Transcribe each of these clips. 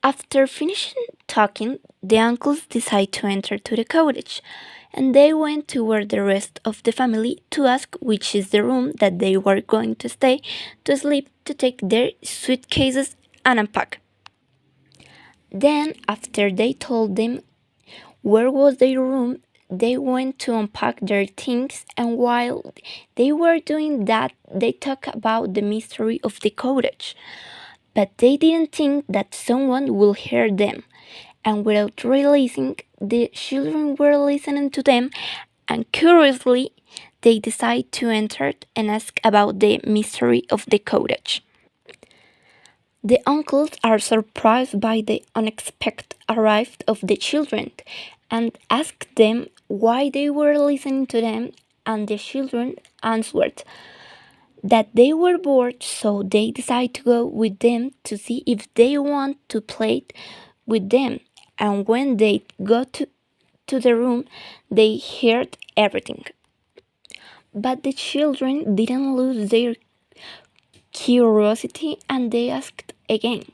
After finishing talking, the uncles decided to enter to the cottage, and they went toward the rest of the family to ask which is the room that they were going to stay to sleep to take their suitcases and unpack. Then, after they told them where was their room, they went to unpack their things, and while they were doing that, they talked about the mystery of the cottage. But they didn't think that someone would hear them, and without realizing, the children were listening to them, and curiously, they decided to enter and ask about the mystery of the cottage. The uncles are surprised by the unexpected arrival of the children and ask them why they were listening to them, and the children answered that they were bored, so they decided to go with them to see if they want to play with them. And when they got to the room, they heard everything. But the children didn't lose their curiosity and they asked again.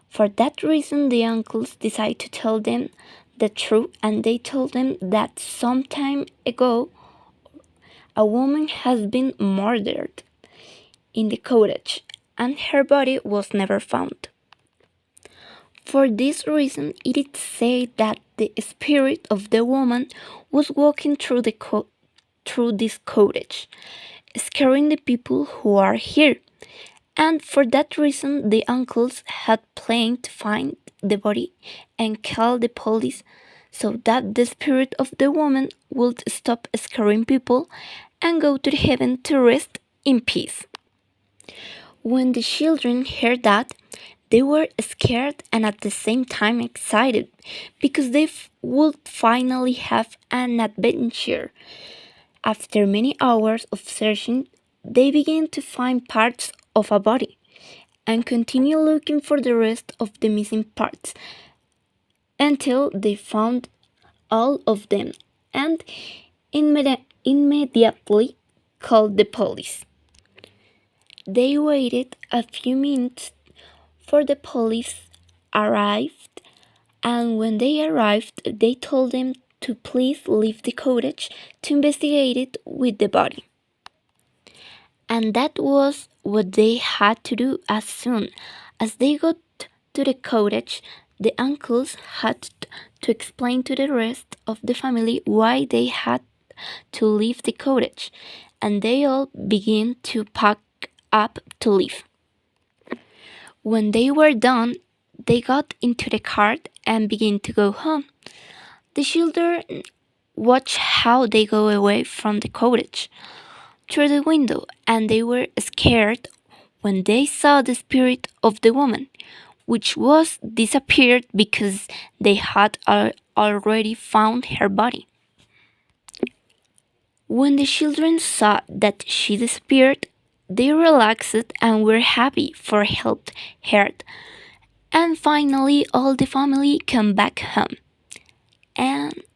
For that reason, the uncles decided to tell them the truth, and they told them that some time ago a woman has been murdered in the cottage and her body was never found. For this reason, it is said that the spirit of the woman was walking through through this cottage, scaring the people who are here. And for that reason, the uncles had planned to find the body and call the police so that the spirit of the woman would stop scaring people and go to heaven to rest in peace. When the children heard that, they were scared and at the same time excited because they would finally have an adventure. After many hours of searching, they began to find parts of a body and continue looking for the rest of the missing parts until they found all of them and immediately called the police. They waited a few minutes for the police arrived, and when they arrived, they told them to please leave the cottage to investigate it with the body. And that was what they had to do as soon as they got to the cottage. The uncles had to explain to the rest of the family why they had to leave the cottage, and they all began to pack up to leave. When they were done, they got into the cart and began to go home. The children watched how they go away from the cottage through the window, and they were scared when they saw the spirit of the woman, which was disappeared because they had already found her body. When the children saw that she disappeared, they relaxed and were happy for help heard. And finally, all the family came back home. And